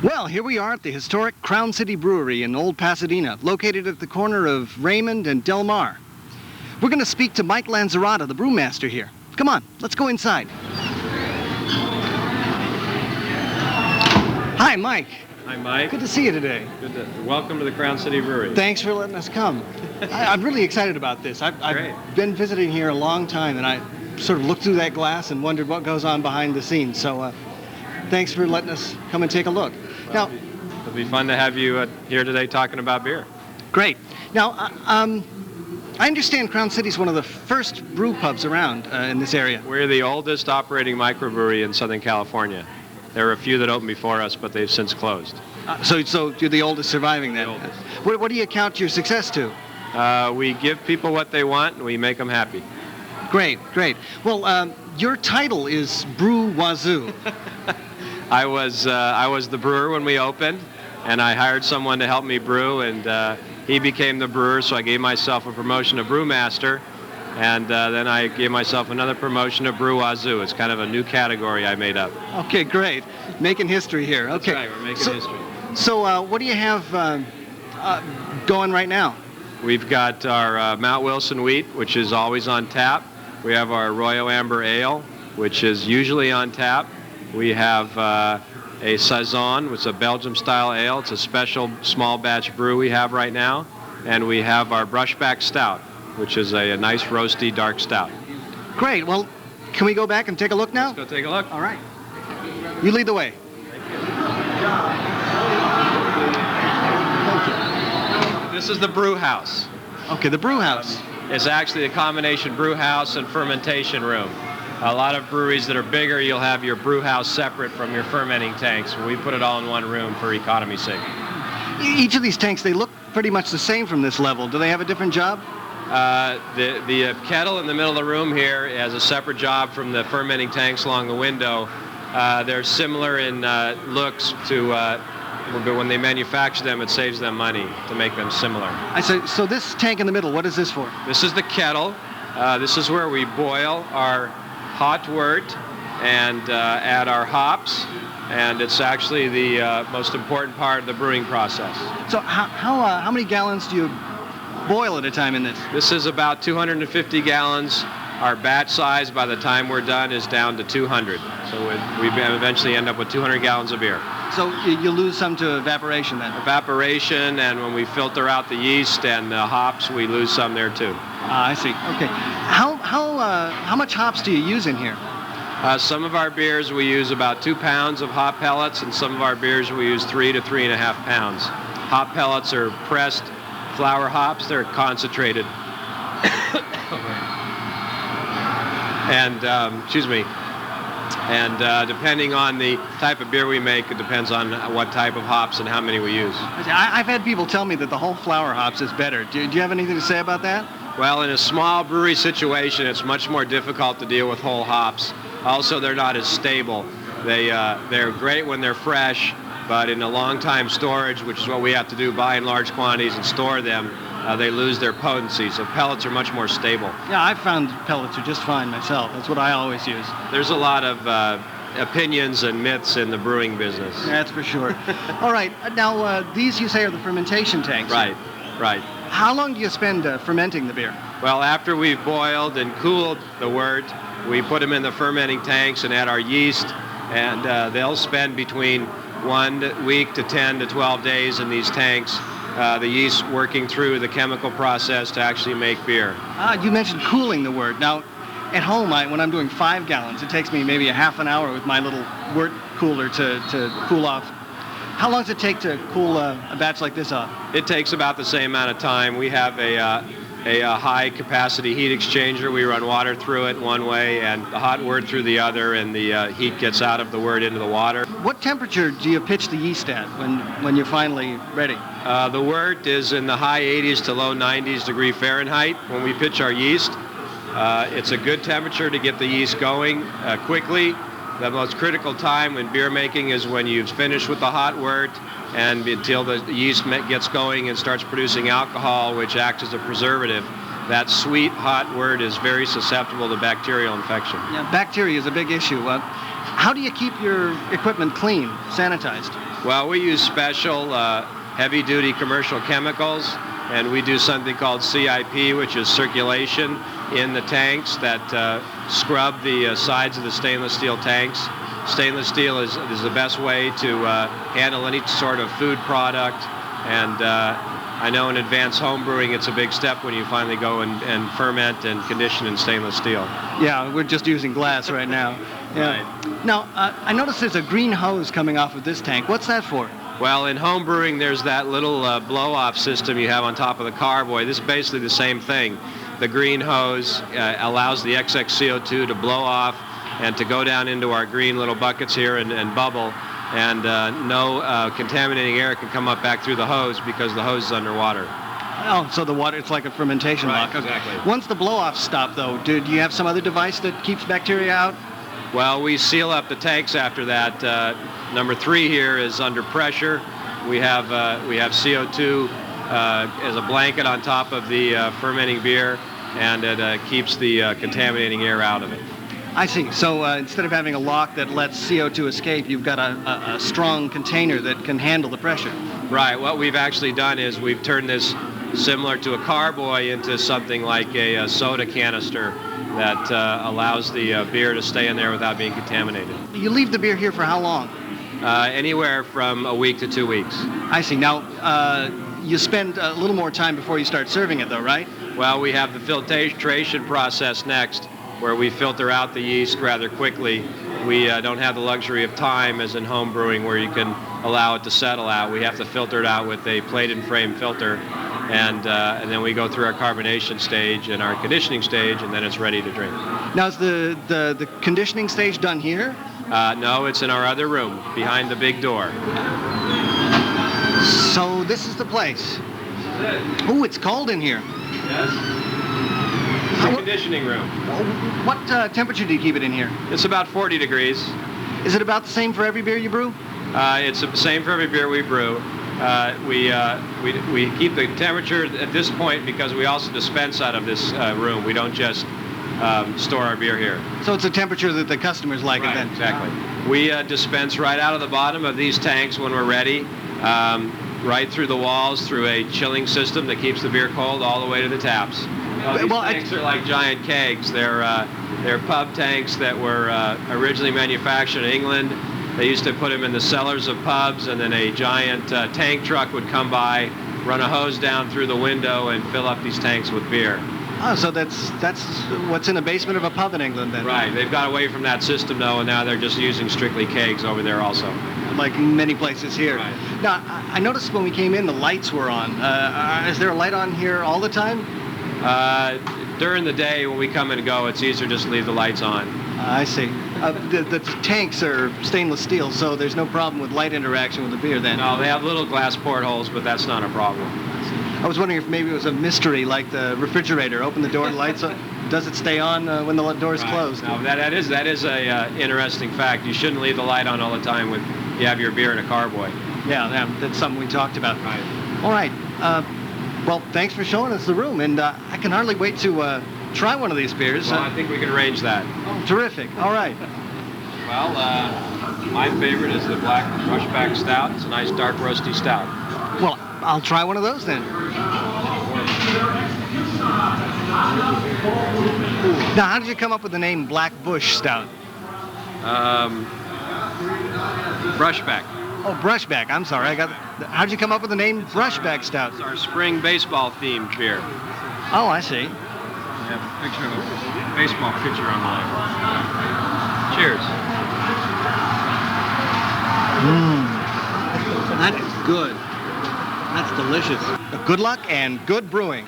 Well, here we are at the historic Crown City Brewery in Old Pasadena, located at the corner of Raymond and Del Mar. We're going to speak to Mike Lanzarata, the brewmaster here. Come on, let's go inside. Hi, Mike. Hi, Mike. Good to see you today. Welcome to the Crown City Brewery. Thanks for letting us come. I'm really excited about this. I've been visiting here a long time, and I sort of looked through that glass and wondered what goes on behind the scenes. So thanks for letting us come and take a look. Well, Now, it'll be fun to have you here today talking about beer. great. Now, I understand Crown City's one of the first brew pubs around in this area. We're the oldest operating microbrewery in Southern California. There were a few that opened before us, but they've since closed. So you're the oldest surviving then? The oldest. What do you count your success to? We give people what they want, and we make them happy. Great. Well, your title is Brew Wazoo. I was the brewer when we opened, and I hired someone to help me brew, and he became the brewer, so I gave myself a promotion to brewmaster, and then I gave myself another promotion to Brew Wazoo. It's kind of a new category I made up. Okay, great. Making history here. Okay. That's right, we're making history. So what do you have going right now? We've got our Mount Wilson wheat, which is always on tap. We have our Royal Amber Ale, which is usually on tap. We have a Saison, which is a Belgium-style ale. It's a special small batch brew we have right now. And we have our Brushback Stout, which is a nice roasty dark stout. Great. Well, can we go back and take a look now? Let's go take a look. All right. You lead the way. This is the brew house. Okay, the brew house. It's actually a combination brew house and fermentation room. A lot of breweries that are bigger, you'll have your brew house separate from your fermenting tanks. We put it all in one room for economy's sake. Each of these tanks, they look pretty much the same from this level. Do they have a different job? The kettle in the middle of the room here has a separate job from the fermenting tanks along the window. They're similar in looks to, but when they manufacture them, it saves them money to make them similar. So this tank in the middle, what is this for? This is the kettle. This is where we boil our hot wort and add our hops, and it's actually the most important part of the brewing process. So how many gallons do you boil at a time in this? This is about 250 gallons. Our batch size by the time we're done is down to 200. So we eventually end up with 200 gallons of beer. So you lose some to evaporation then? Evaporation, and when we filter out the yeast and the hops, we lose some there too. I see. Okay. How much hops do you use in here? Some of our beers we use about 2 pounds of hop pellets, and some of our beers we use 3 to 3.5 pounds. Hop pellets are pressed flower hops. They're concentrated. And depending on the type of beer we make, it depends on what type of hops and how many we use. I've had people tell me that the whole flower hops is better. Do you have anything to say about that? Well, in a small brewery situation, it's much more difficult to deal with whole hops. Also, they're not as stable. They're great when they're fresh, but in a long time storage, which is what we have to do, buy in large quantities and store them, they lose their potency. So pellets are much more stable. Yeah, I've found pellets are just fine myself. That's what I always use. There's a lot of opinions and myths in the brewing business. That's for sure. All right. Now, these you say are the fermentation tanks. Right. How long do you spend fermenting the beer? Well, after we've boiled and cooled the wort, we put them in the fermenting tanks and add our yeast, and they'll spend between 1 week to 10 to 12 days in these tanks. The yeast working through the chemical process to actually make beer. You mentioned cooling the wort. Now, at home, when I'm doing 5 gallons, it takes me maybe a half an hour with my little wort cooler to cool off. How long does it take to cool a batch like this off? It takes about the same amount of time. We have a high-capacity heat exchanger. We run water through it one way and the hot wort through the other, and the heat gets out of the wort into the water. What temperature do you pitch the yeast at when you're finally ready? The wort is in the high 80s to low 90s degree Fahrenheit when we pitch our yeast. It's a good temperature to get the yeast going quickly. The most critical time when beer making is when you've finished with the hot wort and until the yeast gets going and starts producing alcohol, which acts as a preservative. That sweet, hot wort is very susceptible to bacterial infection. Yeah, bacteria is a big issue. How do you keep your equipment clean, sanitized? Well, we use special heavy-duty commercial chemicals, and we do something called CIP, which is circulation in the tanks that scrub the sides of the stainless steel tanks. Stainless steel is the best way to handle any sort of food product, and I know in advanced home brewing it's a big step when you finally go and ferment and condition in stainless steel. Yeah, we're just using glass right now. Yeah. Right. Now, I noticed there's a green hose coming off of this tank. What's that for? Well, in home brewing there's that little blow-off system you have on top of the carboy. This is basically the same thing. The green hose allows the excess CO2 to blow off and to go down into our green little buckets here and bubble, and no contaminating air can come up back through the hose because the hose is underwater. Oh, so the water, it's like a fermentation lock. Exactly. Once the blow-offs stop, though, do you have some other device that keeps bacteria out? Well, we seal up the tanks after that. Number 3 here is under pressure. We have CO2 as a blanket on top of the fermenting beer, and it keeps the contaminating air out of it. I see. So instead of having a lock that lets CO2 escape, you've got a strong container that can handle the pressure. Right. What we've actually done is we've turned this similar to a carboy into something like a soda canister that allows the beer to stay in there without being contaminated. You leave the beer here for how long? Anywhere from a week to 2 weeks. I see. Now, you spend a little more time before you start serving it, though, right? Well, we have the filtration process next, where we filter out the yeast rather quickly. We don't have the luxury of time as in home brewing where you can allow it to settle out. We have to filter it out with a plate and frame filter, and then we go through our carbonation stage and our conditioning stage, and then it's ready to drink. Now, is the conditioning stage done here? No, it's in our other room behind the big door. So this is the place. Oh, it's cold in here. Yes. It's a conditioning room. What temperature do you keep it in here? It's about 40 degrees. Is it about the same for every beer you brew? It's the same for every beer we brew. We keep the temperature at this point because we also dispense out of this room. We don't just store our beer here. So it's a temperature that the customers like it then? Exactly. We dispense right out of the bottom of these tanks when we're ready, right through the walls through a chilling system that keeps the beer cold all the way to the taps. These tanks are like giant kegs. They're pub tanks that were originally manufactured in England. They used to put them in the cellars of pubs, and then a giant tank truck would come by, run a hose down through the window, and fill up these tanks with beer. Oh, so that's what's in the basement of a pub in England then? Right. They've got away from that system, though, and now they're just using strictly kegs over there also. Like many places here. Right. Now, I noticed when we came in, the lights were on. Is there a light on here all the time? During the day, when we come and go, it's easier just to leave the lights on. I see. The tanks are stainless steel, so there's no problem with light interaction with the beer then? No, they have little glass portholes, but that's not a problem. I was wondering if maybe it was a mystery, like the refrigerator. Open the door, lights on. Does it stay on when the door's closed? No, that is a interesting fact. You shouldn't leave the light on all the time when you have your beer in a carboy. Yeah, that's something we talked about. Right. All right. Well, thanks for showing us the room, and I can hardly wait to try one of these beers. Well, I think we can arrange that. Oh, terrific. All right. Well, my favorite is the black rushback stout. It's a nice dark roasty stout. Well, I'll try one of those then. Now, how did you come up with the name Black Bush Stout? Brushback. Oh, Brushback. I'm sorry. How did you come up with the name Brushback Stout? It's our spring baseball themed beer. Oh, I see. We have a picture of a baseball pitcher on the label. Cheers. That is good. That's delicious. Good luck and good brewing.